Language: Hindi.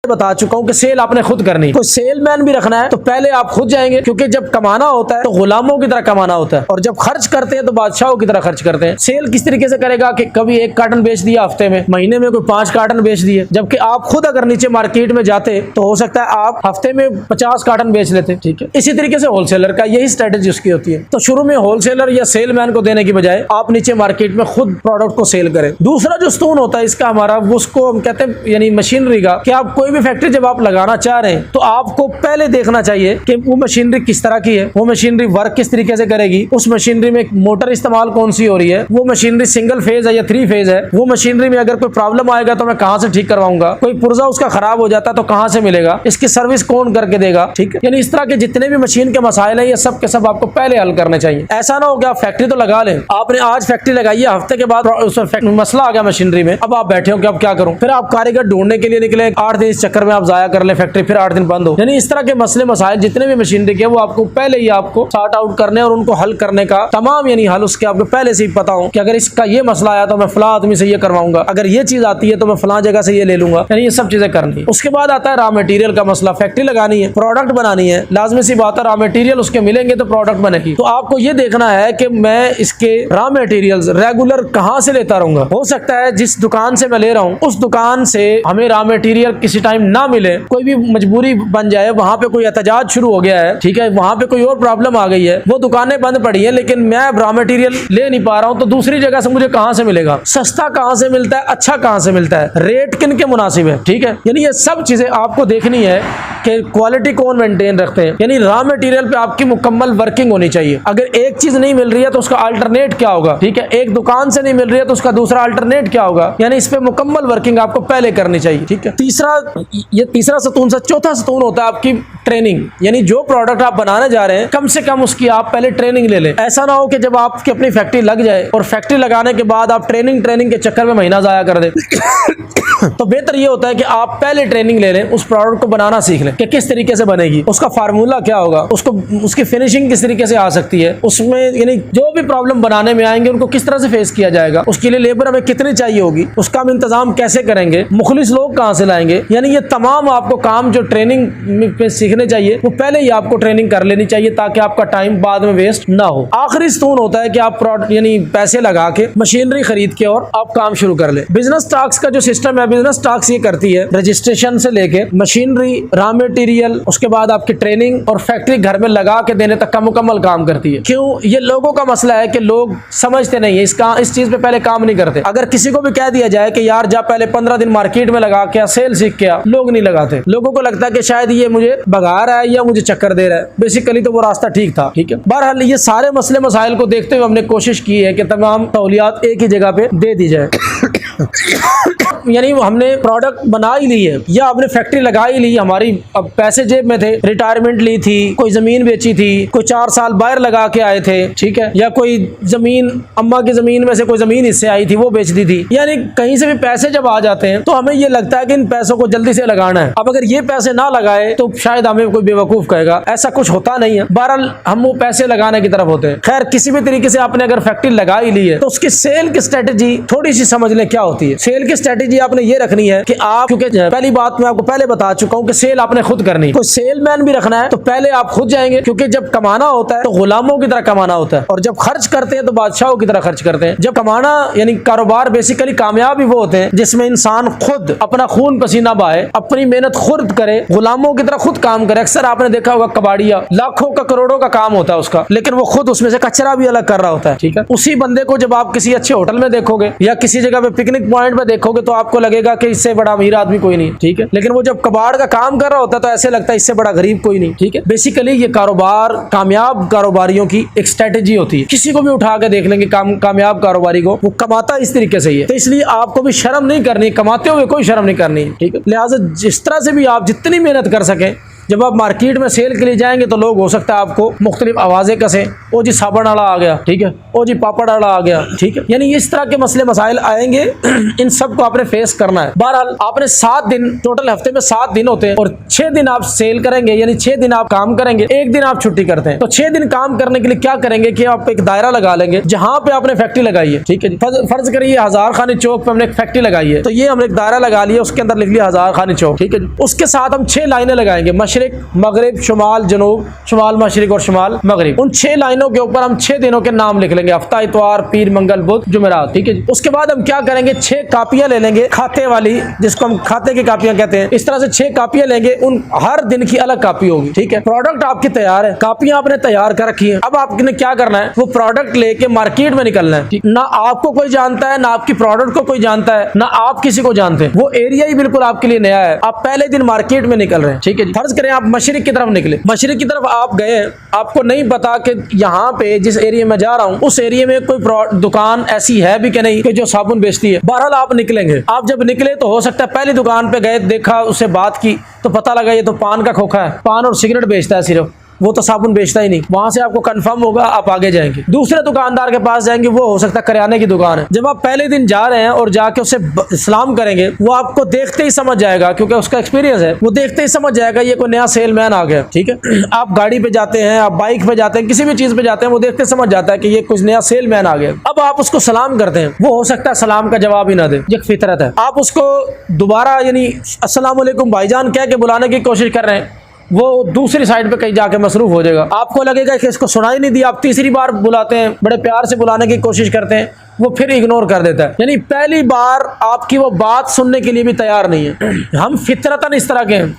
बता चुका हूँ कि सेल आपने खुद करनी। कोई सेलमैन भी रखना है तो पहले आप खुद जाएंगे, क्योंकि जब कमाना होता है तो गुलामों की तरह कमाना होता है, और जब खर्च करते हैं तो बादशाहों की तरह खर्च करते हैं। सेल किस तरीके से करेगा कि कभी 1 कार्टन बेच दिया हफ्ते में, महीने में कोई 5 कार्टन बेच दिए, जबकि आप खुद अगर नीचे मार्केट में जाते तो हो सकता है आप हफ्ते में 50 कार्टन बेच लेते। ठीक है, इसी तरीके से होलसेलर का यही स्ट्रेटेजी उसकी होती है। तो शुरू में होलसेलर या सेलमैन को देने की बजाय आप नीचे मार्केट में खुद प्रोडक्ट को सेल करें। दूसरा जो स्तून होता है इसका हमारा, उसको हम कहते हैं यानी मशीनरी का, कि आप कोई भी फैक्ट्री जब आप लगाना चाह रहे हैं तो आपको पहले देखना चाहिए कि वो मशीनरी किस तरह की है, वो मशीनरी वर्क किस तरीके से करेगी, उस मशीनरी में मोटर इस्तेमाल कौन सी हो रही है, वो मशीनरी सिंगल फेज है या 3 फेज है, वो मशीनरी में अगर कोई प्रॉब्लम आएगा तो मैं कहां से ठीक करवाऊंगा, कोई पुर्जा उसका खराब हो जाता है तो कहां से मिलेगा, इसकी सर्विस कौन करके देगा। ठीक है, यानी इस तरह के जितने भी मशीन के मसाइल हैं ये सब के सब आपको पहले हल करने चाहिए। ऐसा ना हो कि आप फैक्ट्री तो लगा लें, आपने आज फैक्ट्री लगाई है, हफ्ते के बाद मसला आ गया मशीनरी में, अब आप बैठे हो कि अब क्या करूं, फिर आप कारीगर ढूंढने के लिए निकले, 8 दिन इस चक्कर में आप जाया कर ले फैक्ट्री, फिर 8 दिन बंद हो। यानी इस तरह के मसले मसाइल जितने भी मशीनरी के वो आपको पहले ही आपको सॉर्ट आउट करने और उनको हल करने का तमाम यानी हल उसके आपको पहले से ही पता हो कि अगर इसका ये मसला आया तो मैं फलां आदमी से ये करवाऊंगा, अगर ये चीज आती है तो मैं फलां जगह से ये ले लूंगा। यानी ये सब चीजें करनी है। उसके बाद आता है रॉ मटेरियल का मसला। फैक्ट्री लगानी है, प्रोडक्ट बनानी है, लाजमी सी बात है रॉ मटेरियल उसके मिलेंगे तो प्रोडक्ट बनेगी। तो आपको ये देखना है कि मैं इसके रॉ मटेरियल्स रेगुलर कहां से लेता रहूंगा। हो सकता है जिस दुकान से मैं ले रहा हूं उस दुकान से हमें रॉ मटेरियल किसी टाइम ना मिले, कोई भी मजबूरी बन जाए, वहां पे कोई एहतजाज शुरू हो गया है, ठीक है, वहां पे कोई और प्रॉब्लम आ गई है, वो दुकानें बंद पड़ी है, लेकिन मैं रॉ मटेरियल ले नहीं पा रहा हूं, तो दूसरी जगह से मुझे कहां से मिलेगा, सस्ता कहां से मिलता है, अच्छा कहां से मिलता है, रेट किन के मुनासिब है। ठीक है, यानी ये सब चीजें आपको देखनी है कि क्वालिटी कौन मेंटेन रखते हैं। यानी रॉ मटेरियल पे आपकी मुकम्मल वर्किंग होनी चाहिए। अगर एक चीज नहीं मिल रही है तो उसका अल्टरनेट क्या होगा। ठीक है, एक दुकान से नहीं मिल रही है तो उसका दूसरा अल्टरनेट क्या होगा। यानी इस पे मुकम्मल वर्किंग आपको पहले करनी चाहिए। ठीक है, तीसरा सतून से चौथा सतून होता है आपकी ट्रेनिंग। यानी जो प्रोडक्ट आप बनाने जा रहे हैं कम से कम उसकी आप पहले ट्रेनिंग ले लें। ऐसा ना हो कि जब आपकी अपनी फैक्ट्री लग जाए और फैक्ट्री लगाने के बाद आप ट्रेनिंग के चक्कर में महीना जाया कर दे। तो बेहतर ये होता है कि आप पहले ट्रेनिंग ले लें, उस प्रोडक्ट को बनाना सीख लें कि किस तरीके से बनेगी, उसका फार्मूला क्या होगा, उसकी फिनिशिंग किस तरीके से आ सकती है, उसमें यानी जो भी प्रॉब्लम बनाने में आएंगे उनको किस तरह से फेस किया जाएगा, उसके लिए लेबर हमें कितनी चाहिए होगी, उसका हम इंतजाम कैसे करेंगे, मुखलिस लोग कहां से लाएंगे। यानी ये तमाम आपको काम जो ट्रेनिंग में सीखने चाहिए वो पहले ही आपको ट्रेनिंग कर लेनी चाहिए ताकि आपका टाइम बाद में वेस्ट ना हो। आखिरी स्तून होता है कि आप प्रोडक्ट यानी पैसे लगा के मशीनरी खरीद के और आप काम शुरू कर ले। बिजनेस टैक्स का जो सिस्टम है, बिजनेस टैक्स ये करती है रजिस्ट्रेशन से लेके मशीनरी, रॉ मटेरियल, उसके बाद आपकी ट्रेनिंग और फैक्ट्री घर में लगा के देने तक का मुकम्मल काम करती है। क्यों? ये लोगों का मसला है कि लोग समझते नहीं है, इस चीज पे पहले काम नहीं करते। अगर किसी को भी कह दिया जाए कि यार जा पहले 15 दिन मार्केट में लगा के सेल सीख के आ, लोग नहीं लगाते। लोगों को लगता है कि शायद ये मुझे भगा रहा है या मुझे चक्कर दे रहा है। बेसिकली तो वो रास्ता ठीक था। ठीक है, बहरहाल ये सारे मसले मसाइल को देखते हुए हमने कोशिश की है कि तमाम सहूलियात एक ही जगह पे दे दी जाए। यानी हमने प्रोडक्ट बना ही ली है या हमने फैक्ट्री लगा ही ली, हमारी अब पैसे जेब में थे, रिटायरमेंट ली थी, कोई जमीन बेची थी, कोई 4 साल बाहर लगा के आए थे, ठीक है, या कोई जमीन अम्मा की जमीन में से कोई जमीन इससे आई थी वो बेच दी थी। यानी कहीं से भी पैसे जब आ जाते हैं तो हमें ये लगता है कि इन पैसों को जल्दी से लगाना है। अब अगर ये पैसे ना लगाए तो शायद हमें कोई बेवकूफ कहेगा, ऐसा कुछ होता नहीं है। बहरहाल हम वो पैसे लगाने की तरफ होते हैं। खैर, किसी भी तरीके से आपने अगर फैक्ट्री लगा ही ली है तो उसकी सेल की स्ट्रेटेजी थोड़ी सी समझ लें क्या होती है। सेल की स्ट्रेटेजी आपने ये रखनी है कि आप, क्योंकि पहली बात मैं आपको पहले बता चुका हूं कि सेल आपने खुद करनी है। कोई सेलमैन भी रखना है तो पहले आप खुद जाएंगे, क्योंकि जब कमाना होता है तो गुलामों की तरह कमाना होता है, और जब खर्च करते हैं तो बादशाहों की तरह खर्च करते हैं। जब कमाना यानी कारोबार बेसिकली कामयाब ही वो होते हैं जिसमें इंसान खुद अपना खून पसीना बहाए, अपनी मेहनत खुद करे, गुलामों की तरह खुद काम करे। अक्सर आपने देखा होगा कबाड़िया, लाखों का करोड़ों का काम होता है उसका, लेकिन वो खुद उसमें से कचरा भी अलग कर रहा होता है। ठीक है, उसी बंदे को जब आप किसी अच्छे होटल में देखोगे या किसी जगह पे पिकनिक पॉइंट पे देखोगे तो आपको लगेगा कि इससे बड़ा अमीर आदमी कोई नहीं। ठीक है, लेकिन वो जब कबाड़ का काम कर रहा होता है तो ऐसे लगता है इससे बड़ा गरीब कोई नहीं। ठीक है, बेसिकली ये कारोबार कामयाब कारोबारियों की एक स्ट्रेटेजी होती है। किसी को भी उठा के देख लेंगे कामयाब कारोबारी को, वो कमाता इस तरीके से ही है। तो इसलिए आपको भी शर्म नहीं करनी, कमाते हुए कोई शर्म नहीं करनी। ठीक है, लिहाजा जिस तरह से भी आप जितनी मेहनत कर सकें, जब आप मार्केट में सेल के लिए जाएंगे तो लोग हो सकता है आपको मुख्तलिफ आवाजें कसें, ओ जी साबुन वाला आ गया, ठीक है, ओ जी पापड़ वाला आ गया, ठीक है। यानी इस तरह के मसले मसाइल आएंगे, इन सब को आपने फेस करना है। बहरहाल आपने 7 दिन, टोटल हफ्ते में 7 दिन होते हैं और 6 दिन आप सेल करेंगे, यानी 6 दिन आप काम करेंगे, 1 दिन आप छुट्टी करते हैं। तो 6 दिन काम करने के लिए क्या करेंगे कि आप एक दायरा लगा लेंगे जहां पे आपने फैक्ट्री लगाई है, ठीक है जी। फर्ज करिए हजार खानी चौक पे हमने एक फैक्ट्री लगाई है, तो ये हमने एक दायरा लगा लिया, उसके अंदर लिख लिया हजार खानी चौक, ठीक है जी। उसके साथ हम 6 लाइनें लगाएंगे, मशरिक मगरिब शुमाल जनूब, शुमाल मशरिक और शुमाल मगरिब। उन 6 लाइनों के ऊपर हम 6 दिनों के नाम लिख लेंगे, हफ्ता, इतवार, पीर, मंगल, बुध, जुमेरात, ठीक है जी। उसके बाद हम क्या करेंगे, 6 कापियां ले लेंगे खाते वाली, जिसको हम खाते की कापियां कहते हैं। इस तरह से 6 कापियां लेंगे, उन हर दिन की अलग कापी होगी, ठीक है। प्रोडक्ट आपकी तैयार है, कापियां आपने तैयार कर रखी है। अब आपने क्या करना है, वो प्रोडक्ट लेके मार्केट में निकलना है, ना आपको कोई जानता है, ना आपकी प्रोडक्ट को कोई जानता है, ना आप किसी को जानते हैं। वो एरिया ही बिल्कुल आपके लिए नया है, आप पहले दिन मार्केट में निकल रहे हैं, ठीक है जी। फर्ज करें आप मशरिक की तरफ निकले, मशरिक की तरफ आप गए, आपको नहीं पता कि यहाँ पे जिस एरिया में जा रहा हूँ उस एरिया में कोई दुकान ऐसी है भी कि नहीं कि जो साबुन बेचती है। बहरहाल आप निकलेंगे, आप जब निकले तो हो सकता है पहली दुकान पे गए, देखा, उससे बात की तो पता लगा ये तो पान का खोखा है, पान और सिगरेट बेचता है सिर्फ, वो तो साबुन बेचता ही नहीं। वहां से आपको कंफर्म होगा, आप आगे जाएंगे, दूसरे दुकानदार के पास जाएंगे, वो हो सकता है किराने की दुकान है। जब आप पहले दिन जा रहे हैं और जाके उससे सलाम करेंगे, वो आपको देखते ही समझ जाएगा, क्योंकि उसका एक्सपीरियंस है, वो देखते ही समझ जाएगा ये कोई नया सेलमैन आ गया, ठीक है। आप गाड़ी पे जाते हैं, आप बाइक पे जाते हैं, किसी भी चीज पे जाते हैं, वो देखते समझ जाता है कि ये कुछ नया सेलमैन आ गया। अब आप उसको सलाम करते हैं, वो हो सकता है सलाम का जवाब ही ना दे, ये फितरत है। आप उसको दोबारा यानी अस्सलाम वालेकुम भाईजान कह के बुलाने की कोशिश कर रहे हैं, वो दूसरी साइड पे कहीं जाके मसरूफ हो जाएगा, आपको लगेगा कि इसको सुना ही नहीं दिया। आप तीसरी बार बुलाते हैं, बड़े प्यार से बुलाने की कोशिश करते हैं, वो फिर इग्नोर कर देता है, यानी पहली बार आपकी वो बात सुनने के लिए भी तैयार नहीं है। हम फितरतन इस तरह के हैं।